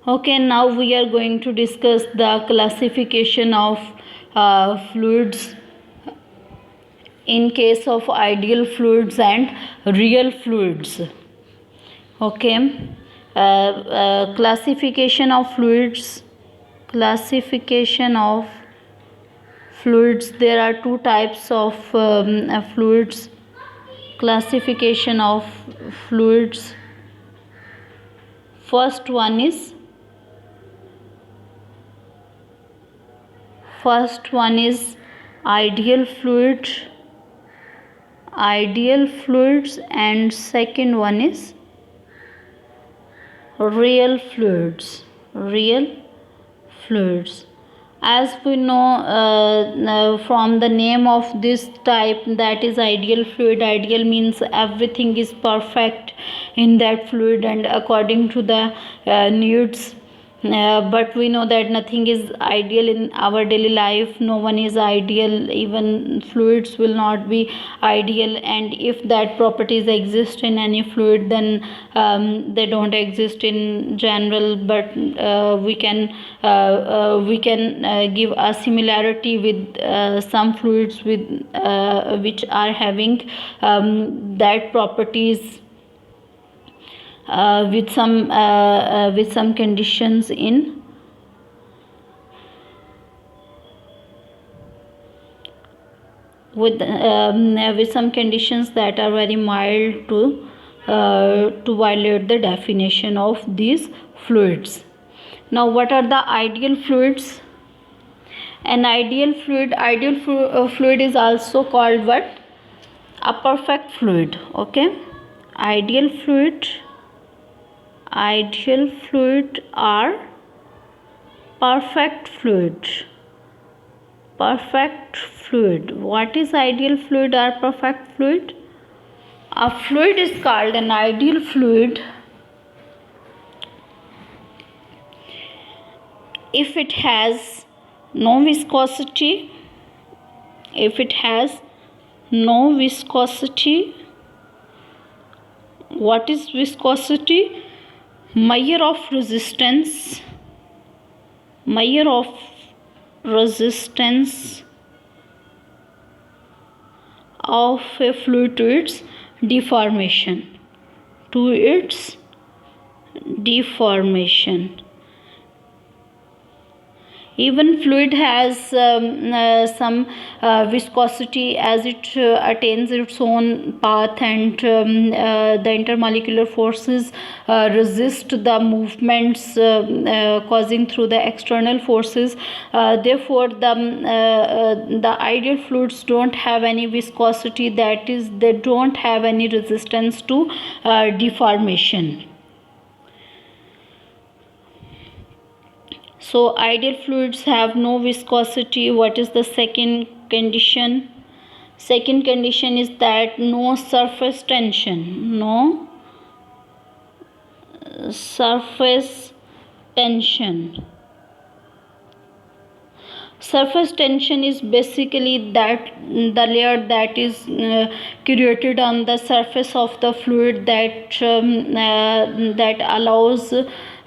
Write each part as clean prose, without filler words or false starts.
Okay, now we are going to discuss the classification of fluids in case of ideal fluids and real fluids. Okay, classification of fluids. Classification of fluids. There are two types of fluids. Classification of fluids. First one is ideal fluids, and second one is real fluids. As we know, from the name of this type, that is ideal fluid. Ideal means everything is perfect in that fluid and according to the needs. But we know that nothing is ideal in our daily life. No one is ideal. Even fluids will not be ideal, and if that properties exist in any fluid, then they don't exist in general. But we can give a similarity with some fluids with which are having that properties with some conditions in with some conditions that are very mild to violate the definition of these fluids. Now, what are the ideal fluids? An ideal fluid is also called what? A perfect fluid. Okay, ideal fluid are perfect fluid. What is ideal fluid or perfect fluid? A fluid is called an ideal fluid if it has no viscosity. What is viscosity? Measure of resistance of a fluid to its deformation. Even fluid has some viscosity as it attains its own path, and the intermolecular forces resist the movements causing through the external forces. Therefore, the ideal fluids don't have any viscosity, that is, they don't have any resistance to deformation. So ideal fluids have no viscosity. What is the second condition? Second condition is that no surface tension. Surface tension is basically that the layer that is created on the surface of the fluid that allows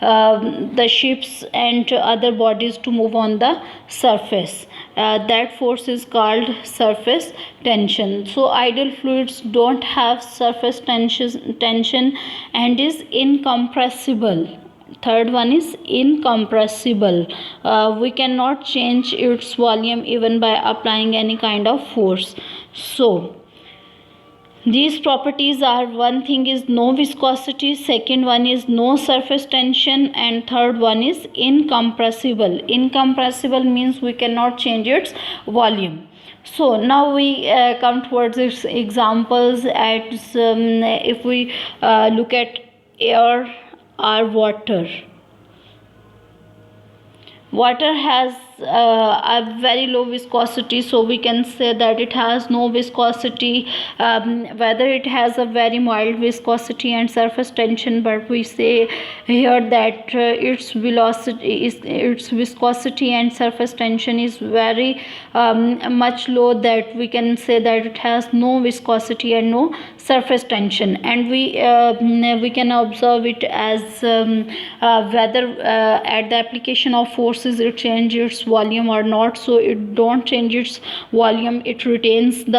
the ships and other bodies to move on the surface. That force is called surface tension. So ideal fluids don't have surface tension and is incompressible. Third one is incompressible. We cannot change its volume even by applying any kind of force. So these properties are, one thing is no viscosity, second one is no surface tension, and third one is incompressible. Incompressible means we cannot change its volume. So now we come towards its examples. If we look at air or water. Water has a very low viscosity, so we can say that it has no viscosity. Whether it has a very mild viscosity and surface tension, but we say here that its viscosity and surface tension is very much low, that we can say that it has no viscosity and no surface tension. And we can observe it as whether at the application of forces it changes its volume or not. So it don't change its volume, it retains with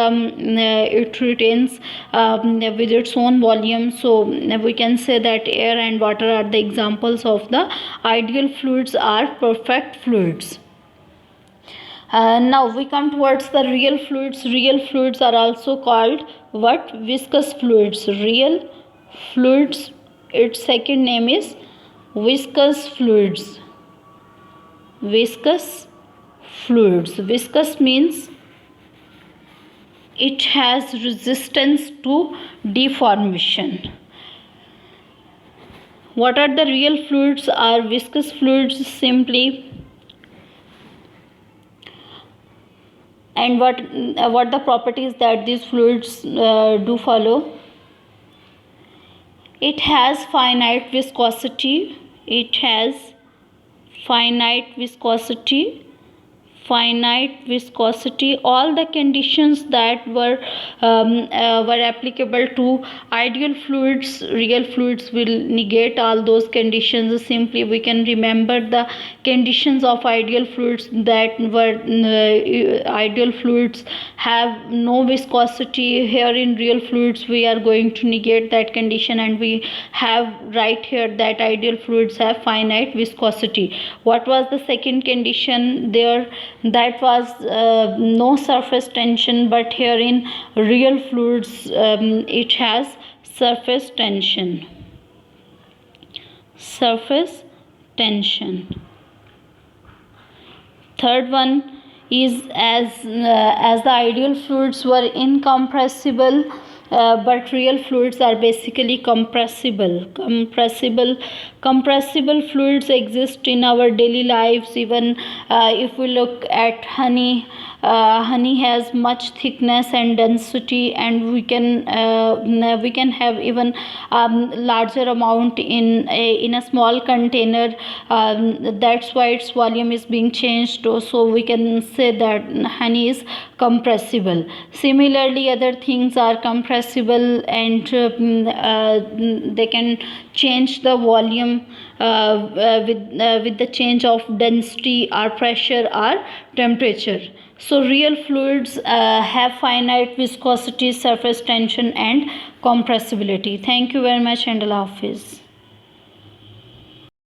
its own volume. So we can say that air and water are the examples of the ideal fluids or perfect fluids. Now we come towards the real fluids. Real fluids are also called what? Viscous fluids. Real fluids, its second name is viscous fluids. Viscous fluids. Viscous means it has resistance to deformation. What are the real fluids or viscous fluids? Simply, and what the properties that these fluids do follow? It has finite viscosity. It has finite viscosity. All the conditions that were applicable to ideal fluids, real fluids will negate all those conditions. Simply we can remember the conditions of ideal fluids, that were ideal fluids have no viscosity. Here in real fluids we are going to negate that condition, and we have right here that ideal fluids have finite viscosity. What was the second condition there? That was no surface tension, but here in real fluids it has surface tension. Third one is, as the ideal fluids were incompressible, but real fluids are basically compressible. Compressible fluids exist in our daily lives. Even if we look at honey, honey has much thickness and density, and we can have even larger amount in a small container. That's why its volume is being changed. So we can say that honey is compressible. Similarly, other things are compressible, and they can change the volume with the change of density or pressure or temperature. So real fluids have finite viscosity, surface tension and compressibility. Thank you very much, and Allah Hafiz.